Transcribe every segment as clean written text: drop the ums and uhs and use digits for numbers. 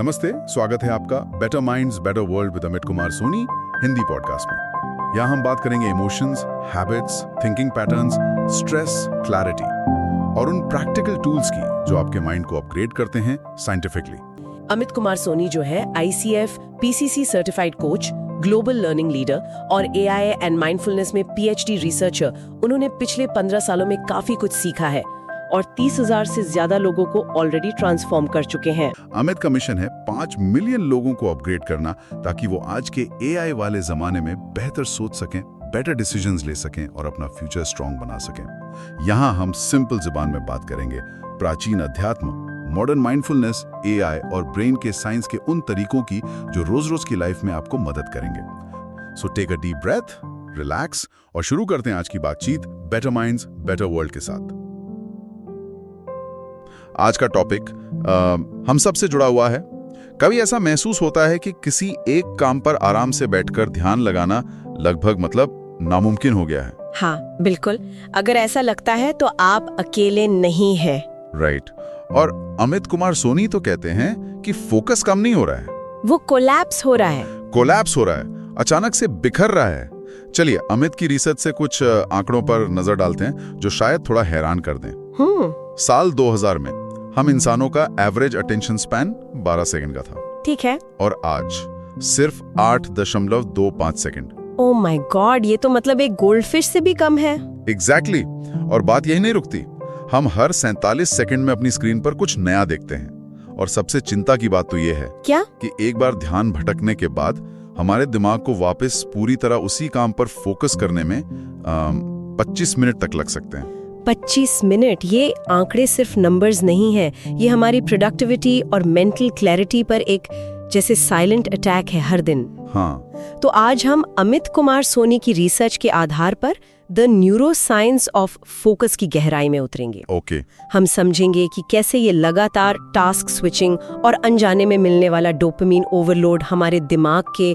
नमस्ते, स्वागत है आपका better minds better world with Amit Kumar Soni Hindi podcast में। यहाँ हम बात करेंगे emotions, habits, thinking patterns, stress, clarity और उन प्रैक्टिकल टूल्स की जो आपके माइंड को अपग्रेड करते हैं साइंटिफिकली। अमित कुमार सोनी जो है ICF PCC certified coach, global learning leader और AI एंड माइंडफुलनेस में PhD रिसर्चर, उन्होंने पिछले 15 सालों में काफी कुछ सीखा है और 30,000 से ज्यादा लोगों को ऑलरेडी ट्रांसफॉर्म कर चुके हैं। अमित का मिशन है 5 मिलियन लोगों को अपग्रेड करना ताकि वो आज के AI वाले जमाने में बेहतर सोच सकें, बेटर डिसीजंस ले सकें और अपना फ्यूचर स्ट्रॉन्ग बना सकें। यहाँ हम सिंपल जुबान में बात करेंगे प्राचीन अध्यात्म, मॉडर्न माइंडफुलनेस, AI और ब्रेन के साइंस के उन तरीकों की जो रोज रोज की लाइफ में आपको मदद करेंगे। So take a deep breath, relax और शुरू करते हैं आज की बातचीत बेटर माइंड्स बेटर वर्ल्ड के साथ। आज का टॉपिक हम सब से जुड़ा हुआ है। कभी ऐसा महसूस होता है कि किसी एक काम पर आराम से बैठकर ध्यान लगाना लगभग नामुमकिन हो गया है। हाँ, बिल्कुल। अगर ऐसा लगता है तो आप अकेले नहीं हैं। राइट। और अमित कुमार सोनी तो कहते हैं कि फोकस कम नहीं हो रहा है, वो कोलैप्स हो रहा है। कोलैप्स हो रहा है, अचानक से बिखर रहा है। चलिए अमित की रिसर्च से कुछ आंकड़ों पर नजर डालते हैं जो शायद थोड़ा हैरान कर दें। साल 2000 में हम इंसानों का एवरेज अटेंशन स्पैन 12 सेकंड का था। ठीक है। और आज सिर्फ 8.25 सेकंड। ओह माय गॉड, ये तो मतलब एक गोल्डफिश से भी कम है। एग्जैक्टली। और बात यही नहीं रुकती, हम हर 47 सेकंड में अपनी स्क्रीन पर कुछ नया देखते हैं। और सबसे चिंता की बात तो ये है क्या कि एक बार ध्यान भटकने के बाद हमारे दिमाग को वापस पूरी तरह उसी काम पर फोकस करने में 25 मिनट तक लग सकते हैं। 25 मिनट, ये आंकड़े सिर्फ नंबर्स नहीं है, ये हमारी प्रोडक्टिविटी और मेंटल क्लैरिटी पर एक जैसे साइलेंट अटैक है हर दिन। हाँ। तो आज हम अमित कुमार सोनी की रिसर्च के आधार पर the neuro science of focus की गहराई में उतरेंगे। ओके। हम समझेंगे कि कैसे ये लगातार टास्क स्विचिंग और अनजाने में मिलने वाला डोपामिन ओवरलोड हमारे दिमाग के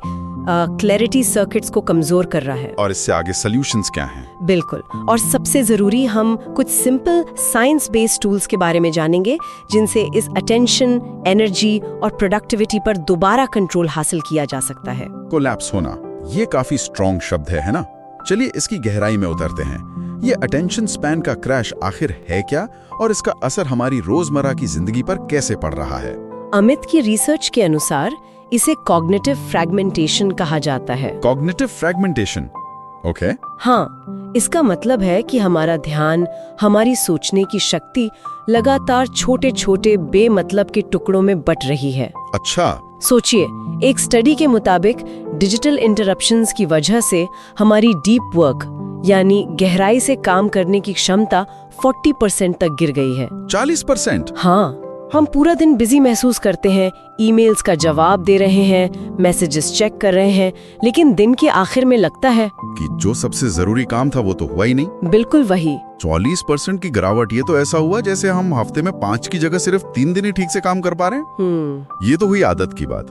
क्लैरिटी सर्किट्स को कमजोर कर रहा है और इससे आगे सॉल्यूशंस क्या हैं। बिल्कुल। और सबसे जरूरी, हम कुछ सिंपल साइंस बेस्ड टूल्स के बारे में जानेंगे जिनसे इस अटेंशन, एनर्जी और प्रोडक्टिविटी पर दोबारा कंट्रोल हासिल किया जा सकता है। कोलैप्स होना, ये काफी स्ट्रॉन्ग शब्द है ना? चलिए इसकी गहराई में उतरते हैं। ये अटेंशन स्पैन का क्रैश आखिर है क्या और इसका असर हमारी रोजमर्रा की जिंदगी पर कैसे पड़ रहा है? अमित की रिसर्च के अनुसार इसे कॉग्निटिव फ्रैगमेंटेशन कहा जाता है। Cognitive fragmentation, okay. हाँ, इसका मतलब है कि हमारा ध्यान, हमारी सोचने की शक्ति लगातार छोटे छोटे बेमतलब के टुकड़ों में बट रही है। अच्छा। सोचिए, एक स्टडी के मुताबिक डिजिटल इंटरप्शंस की वजह से हमारी डीप वर्क यानी गहराई से काम करने की क्षमता 40% तक गिर गई है। 40%? हाँ, हम पूरा दिन बिजी महसूस करते हैं, ईमेल्स का जवाब दे रहे हैं, मैसेजेस चेक कर रहे हैं, लेकिन दिन के आखिर में लगता है कि जो सबसे जरूरी काम था वो तो हुआ ही नहीं। बिल्कुल वही। 40% की गिरावट, ये तो ऐसा हुआ जैसे हम हफ्ते में 5 की जगह सिर्फ 3 दिन ही ठीक से काम कर पा रहे हैं। ये तो हुई आदत की बात।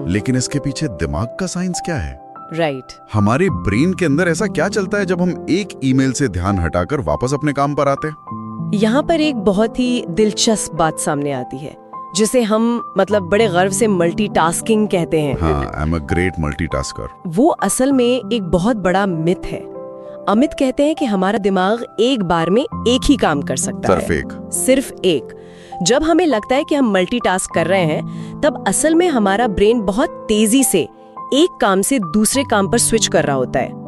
लेकिन इसके पीछे दिमाग का साइंस क्या है? राइट। हमारे ब्रेन के अंदर ऐसा क्या चलता है जब हम एक ईमेल से ध्यान हटाकर वापस अपने काम पर आते हैं? यहाँ पर एक बहुत ही दिलचस्प बात सामने आती है जिसे हम बड़े गर्व से मल्टीटास्किंग कहते हैं। हाँ, I am a great multitasker. वो असल में एक बहुत बड़ा मिथ है। अमित कहते हैं कि हमारा दिमाग एक बार में एक ही काम कर सकता है। सिर्फ एक। जब हमें लगता है कि हम मल्टीटास्क कर रहे हैं, तब असल में हमारा ब्रेन बहुत तेजी से एक काम से दूसरे काम पर स्विच कर रहा होता है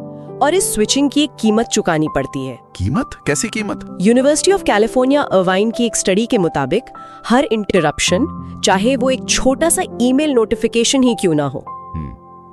और इस स्विचिंग की एक कीमत चुकानी पड़ती है। कीमत? कैसी कीमत? यूनिवर्सिटी ऑफ कैलिफोर्निया अर्वाइन की एक स्टडी के मुताबिक हर इंटरप्शन, चाहे वो एक छोटा सा ईमेल नोटिफिकेशन ही क्यों ना हो,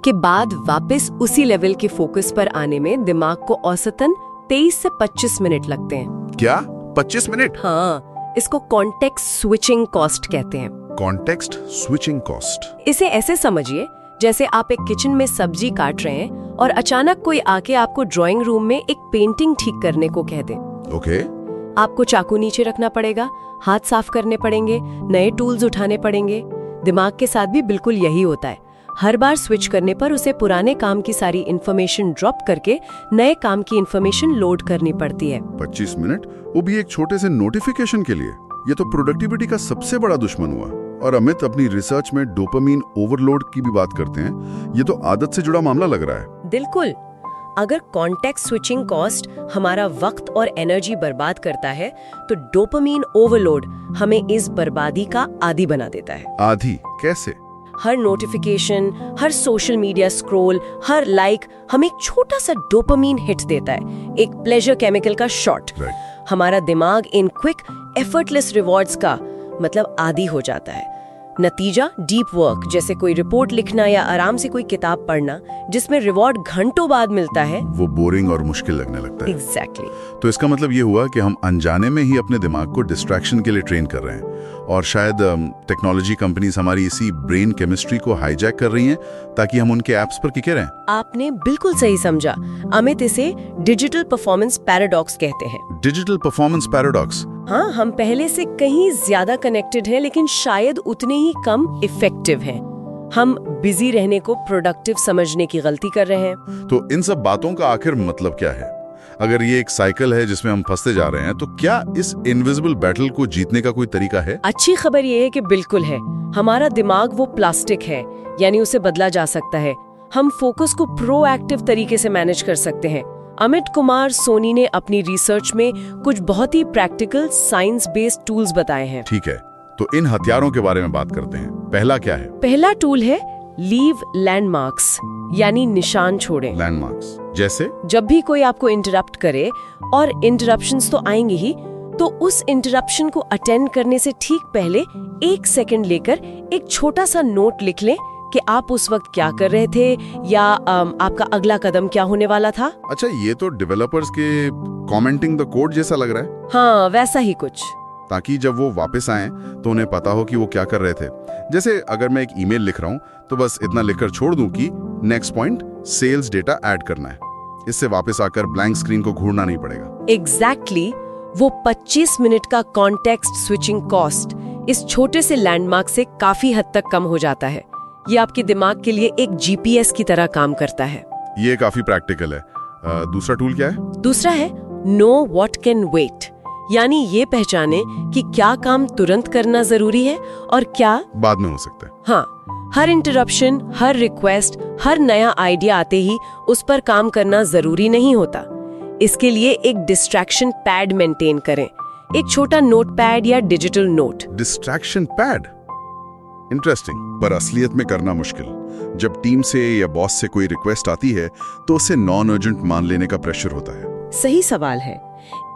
के बाद वापस उसी लेवल के फोकस पर आने में दिमाग को औसतन 23 से 25 मिनट लगते हैं। क्या? 25 मिनट? हाँ, इसको कॉन्टेक्स्ट स्विचिंग कॉस्ट कहते हैं। Context switching cost? इसे ऐसे समझिए जैसे आप एक किचन में सब्जी काट रहे हैं और अचानक कोई आके आपको ड्राइंग रूम में एक पेंटिंग ठीक करने को कह दे। ओके। आपको चाकू नीचे रखना पड़ेगा, हाथ साफ करने पड़ेंगे, नए टूल्स उठाने पड़ेंगे। दिमाग के साथ भी बिल्कुल यही होता है। हर बार स्विच करने पर उसे पुराने काम की सारी इन्फॉर्मेशन ड्रॉप करके नए काम की इन्फॉर्मेशन लोड करनी पड़ती है। 25 मिनट, वो भी एक छोटे से नोटिफिकेशन के लिए? ये तो प्रोडक्टिविटी का सबसे बड़ा दुश्मन हुआ। और अमित अपनी रिसर्च में डोपामीन ओवरलोड की भी बात करते हैं। ये तो आदत से जुड़ा मामला लग रहा है। बिल्कुल। अगर कॉन्टेक्स्ट स्विचिंग कॉस्ट हमारा वक्त और एनर्जी बर्बाद करता है, तो डोपामीन ओवरलोड हमें इस बर्बादी का आदी बना देता है। आदी कैसे? हर नोटिफिकेशन, हर सोशल मीडिया स्क्रॉल, हर लाइक हमें एक छोटा सा डोपामीन हिट देता है, एक प्लेजर केमिकल का शॉट। हमारा दिमाग इन क्विक एफर्टलेस रिवॉर्ड्स का मतलब आदी हो जाता है। नतीजा डीप वर्क, जैसे कोई रिपोर्ट लिखना या आराम से कोई किताब पढ़ना जिसमें रिवॉर्ड घंटों बाद मिलता है, वो बोरिंग और मुश्किल लगने लगता है। एग्जैक्टली। तो इसका मतलब ये हुआ कि हम अनजाने में ही अपने दिमाग को डिस्ट्रैक्शन के लिए ट्रेन कर रहे हैं, और शायद टेक्नोलॉजी कंपनीज हमारी इसी ब्रेन केमिस्ट्री को हाईजैक कर रही हैं ताकि हम उनके एप्स पर टिके रहें। आपने बिल्कुल सही समझा। अमित इसे डिजिटल परफॉर्मेंस पैराडॉक्स कहते हैं। Digital performance paradox. हाँ, हम पहले से कहीं ज्यादा कनेक्टेड हैं, लेकिन शायद उतने ही कम इफेक्टिव हैं। हम बिजी रहने को प्रोडक्टिव समझने की गलती कर रहे हैं। तो इन सब बातों का आखिर मतलब क्या है? अगर ये एक साइकिल है जिसमें हम फंसते जा रहे हैं, तो क्या इस इनविजिबल बैटल को जीतने का कोई तरीका है? अच्छी खबर ये है कि बिल्कुल है। हमारा दिमाग वो प्लास्टिक है, यानी उसे बदला जा सकता है। हम फोकस को प्रोएक्टिव तरीके से मैनेज कर सकते हैं। अमित कुमार सोनी ने अपनी रिसर्च में कुछ बहुत ही प्रैक्टिकल साइंस बेस्ड टूल्स बताए हैं। ठीक है, तो इन हथियारों के बारे में बात करते हैं। पहला क्या है? पहला टूल है लीव लैंडमार्क्स, यानी निशान छोड़ें। लैंडमार्क्स जैसे? जब भी कोई आपको इंटरप्ट करे, और इंटरप्शंस तो आएंगे ही, तो उस इंटरप्शन को अटेंड करने से ठीक पहले 1 सेकंड लेकर एक छोटा सा नोट लिख लें कि आप उस वक्त क्या कर रहे थे, या आपका अगला कदम क्या होने वाला था। अच्छा, ये तो डेवलपर्स के कमेंटिंग द कोड जैसा लग रहा है। हाँ, वैसा ही कुछ, ताकि जब वो वापस आएं तो उन्हें पता हो कि वो क्या कर रहे थे। जैसे अगर मैं एक ईमेल लिख रहा हूँ तो बस इतना लिखकर छोड़ दूं कि next point sales data add करना है। इससे वापस आकर ब्लैंक स्क्रीन को घूरना नहीं पड़ेगा। एग्जैक्टली। वो 25 मिनट का कॉन्टेक्स्ट स्विचिंग कॉस्ट इस छोटे से लैंडमार्क से काफी हद तक कम हो जाता है। ये आपके दिमाग के लिए एक जीपीएस की तरह काम करता है। ये काफी प्रैक्टिकल है। दूसरा टूल क्या है? दूसरा है नो व्हाट कैन वेट, यानी ये पहचाने कि क्या काम तुरंत करना जरूरी है और क्या बाद में हो सकता है। हाँ, हर इंटरप्शन, हर रिक्वेस्ट, हर नया आइडिया आते ही उस पर काम करना जरूरी नहीं होता। इसके लिए एक डिस्ट्रैक्शन पैड मेंटेन करें, एक छोटा नोट पैड या digital note. Distraction pad, interesting, पर असलियत में करना मुश्किल। जब टीम से या बॉस से कोई रिक्वेस्ट आती है तो उसे नॉन अर्जेंट मान लेने का प्रेशर होता है। सही सवाल है।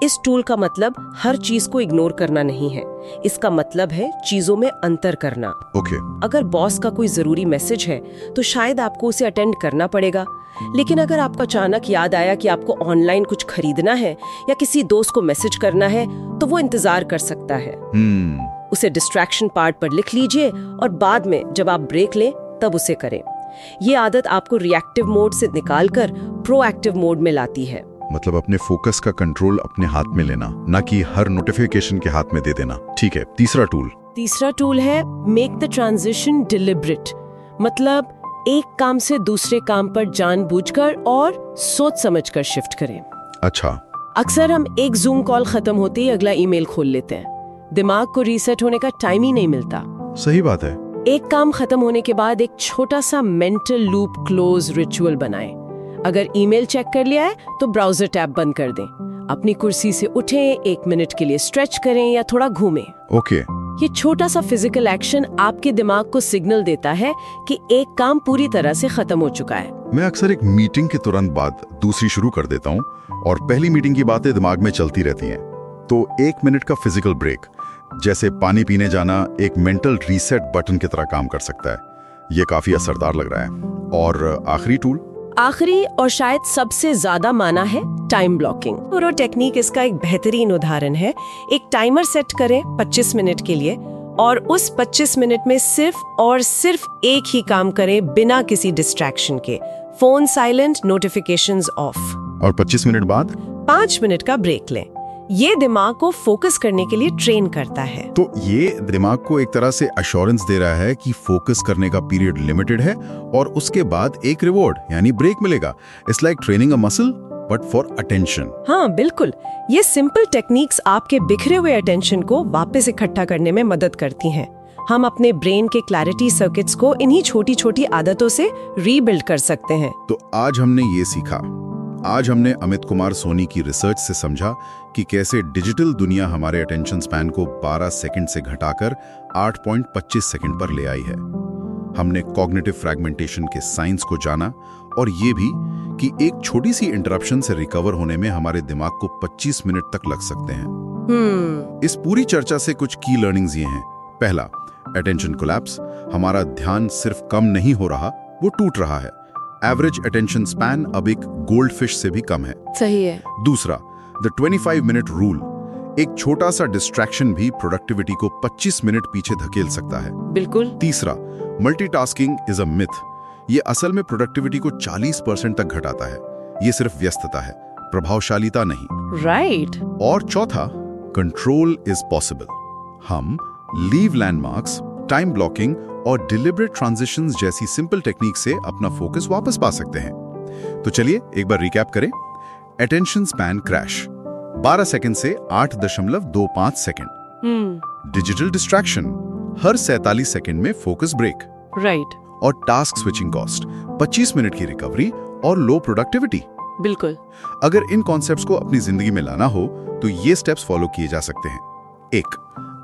इस टूल का मतलब हर चीज को इग्नोर करना नहीं है। इसका मतलब है चीजों में अंतर करना। ओके। अगर बॉस का कोई जरूरी मैसेज है तो शायद आपको उसे अटेंड करना पड़ेगा, लेकिन अगर आपको अचानक याद आया कि आपको ऑनलाइन कुछ खरीदना है या किसी दोस्त को मैसेज करना है, तो वो इंतजार कर सकता है। उसे डिस्ट्रैक्शन पार्ट पर लिख लीजिए और बाद में जब आप ब्रेक लें तब उसे करें। ये आदत आपको रिएक्टिव मोड से निकालकर प्रोएक्टिव मोड में लाती है। मतलब अपने फोकस का कंट्रोल अपने हाथ में लेना, ना कि हर नोटिफिकेशन के हाथ में दे देना। ठीक है, तीसरा टूल है मेक द ट्रांजिशन डिलिबरेट, मतलब एक काम से दूसरे काम पर जानबूझकर और सोच समझकर शिफ्ट करें। अच्छा। अक्सर हम एक जूम कॉल खत्म होते ही अगला ईमेल खोल लेते हैं। दिमाग को रीसेट होने का टाइम ही नहीं मिलता। सही बात है। एक काम खत्म होने के बाद एक छोटा सा मेंटल लूप क्लोज रिचुअल बनाएं। अगर ईमेल चेक कर लिया है तो ब्राउजर टैब बंद कर दें। अपनी कुर्सी से उठें, 1 मिनट के लिए स्ट्रेच करें या थोड़ा घूमें। ओके। ये छोटा सा फिजिकल एक्शन आपके दिमाग को सिग्नल देता है कि एक काम पूरी तरह से खत्म हो चुका है। मैं अक्सर एक मीटिंग के तुरंत बाद दूसरी शुरू कर देता हूँ और पहली मीटिंग की बातें दिमाग में चलती रहती हैं। तो 1 मिनट का फिजिकल ब्रेक, जैसे पानी पीने जाना, एक मेंटल रीसेट बटन की तरह काम कर सकता है। ये काफी असरदार लग रहा है। और आखिरी और शायद सबसे ज्यादा माना है टाइम ब्लॉकिंग। और टेक्निक इसका एक बेहतरीन उदाहरण है। एक टाइमर सेट करें 25 मिनट के लिए और उस 25 मिनट में सिर्फ और सिर्फ एक ही काम करें बिना किसी डिस्ट्रैक्शन के। Phone silent, notifications of. और 25 मिनट बाद 5 मिनट का ब्रेक लें। ये दिमाग को फोकस करने के लिए ट्रेन करता है। तो ये दिमाग को एक तरह से अश्योरेंस दे रहा है कि फोकस करने का पीरियड लिमिटेड है और उसके बाद एक रिवॉर्ड यानी ब्रेक मिलेगा। It's like training a muscle but for attention. हाँ बिल्कुल, ये सिंपल टेक्निक्स आपके बिखरे हुए अटेंशन को वापस इकट्ठा करने में मदद करती हैं। हम अपने ब्रेन के क्लैरिटी सर्किट्स को इन्हीं छोटी छोटी आदतों से रीबिल्ड कर सकते हैं। तो आज हमने ये सीखा। आज हमने अमित कुमार सोनी की रिसर्च से समझा कि कैसे डिजिटल दुनिया हमारे अटेंशन स्पैन को 12 सेकंड से घटाकर 8.25 सेकंड पर ले आई है। हमने कॉग्निटिव फ्रैगमेंटेशन के साइंस को जाना और ये भी कि एक छोटी सी इंटरप्शन से रिकवर होने में हमारे दिमाग को 25 मिनट तक लग सकते हैं। इस पूरी चर्चा से कुछ की लर्निंग्स ये हैं। पहला, अटेंशन कोलैप्स। हमारा ध्यान सिर्फ कम नहीं हो रहा, वो टूट रहा है। एवरेज अटेंशन स्पैन अब एक गोल्ड फिश से भी कम है। सही है। दूसरा, द 25 मिनट रूल। एक छोटा सा डिस्ट्रैक्शन भी प्रोडक्टिविटी को 25 मिनट पीछे धकेल सकता है। बिल्कुल। तीसरा, मल्टीटास्किंग इज अ मिथ। ये असल में प्रोडक्टिविटी को 40% तक घटाता है। ये सिर्फ व्यस्तता है, प्रभावशालीता नहीं। राइट। और चौथा, कंट्रोल इज पॉसिबल। हम लीव लैंडमार्क्स, टाइम ब्लॉकिंग और डिलिबरेट ट्रांजिशंस जैसी सिंपल टेक्निक से अपना फोकस वापस पा सकते हैं। तो चलिए एक बार रिकैप करें। अटेंशन स्पैन क्रैश 12 सेकंड से 8.25 सेकंड। डिजिटल डिस्ट्रैक्शन हर 47 सेकंड में फोकस ब्रेक। राइट। और टास्क स्विचिंग कॉस्ट 25 मिनट की रिकवरी और लो प्रोडक्टिविटी। बिल्कुल। अगर इन कॉन्सेप्ट्स को अपनी जिंदगी में लाना हो तो ये स्टेप्स फॉलो किए जा सकते हैं। 1,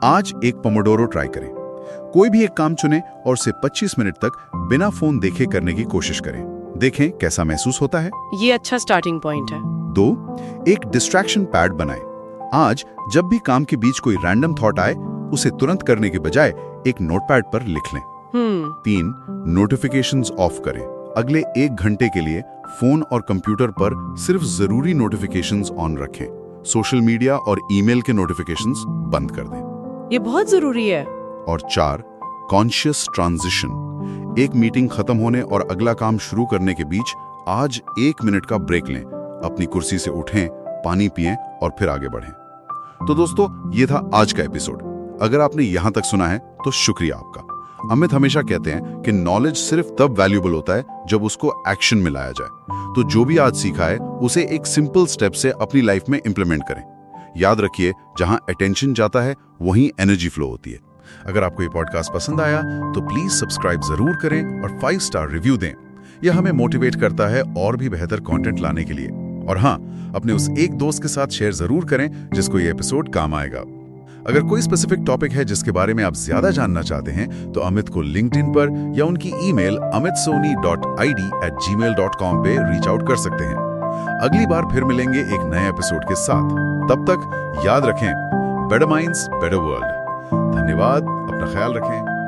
आज एक पोमोडोरो ट्राई करें। कोई भी एक काम चुनें और उसे 25 मिनट तक बिना फोन देखे करने की कोशिश करें। देखें कैसा महसूस होता है। ये अच्छा स्टार्टिंग पॉइंट है। 2, एक डिस्ट्रैक्शन पैड बनाएं। आज जब भी काम के बीच कोई रैंडम थॉट आए, उसे तुरंत करने के बजाय एक नोटपैड पर लिख लें। 3, नोटिफिकेशंस ऑफ करें। अगले 1 घंटे के लिए फोन और कंप्यूटर पर सिर्फ जरूरी नोटिफिकेशंस ऑन रखें। सोशल मीडिया और ईमेल के नोटिफिकेशंस बंद कर दें। ये बहुत जरूरी है। और 4, कॉन्शियस ट्रांजिशन। एक मीटिंग खत्म होने और अगला काम शुरू करने के बीच आज 1 मिनट का ब्रेक लें। अपनी कुर्सी से उठें, पानी पिएं और फिर आगे बढ़ें। तो दोस्तों, ये था आज का एपिसोड। अगर आपने यहां तक सुना है तो शुक्रिया आपका। अमित हमेशा कहते हैं कि नॉलेज सिर्फ तब वैल्यूएबल होता है जब उसको एक्शन में लाया जाए। तो जो भी आज सीखा है उसे एक सिंपल स्टेप से अपनी लाइफ में इंप्लीमेंट करें। याद रखिए, जहां अटेंशन जाता है वहीं एनर्जी फ्लो होती है। अगर आपको ये पॉडकास्ट पसंद आया तो प्लीज सब्सक्राइब जरूर करें और 5 स्टार रिव्यू दें। यह हमें मोटिवेट करता है और भी बेहतर कंटेंट लाने के लिए। और हाँ, अपने उस एक दोस्त के साथ शेयर जरूर करें जिसको ये एपिसोड काम आएगा। अगर कोई स्पेसिफिक टॉपिक है जिसके बारे में आप ज्यादा जानना चाहते हैं तो अमित को लिंक्डइन पर या उनकी ईमेल amitsoni.id@gmail.com पे रीच आउट कर सकते हैं। अगली बार फिर मिलेंगे एक नए एपिसोड के साथ। तब तक याद रखें, बेटर माइंड्स बेटर वर्ल्ड। धन्यवाद, अपना ख्याल रखें।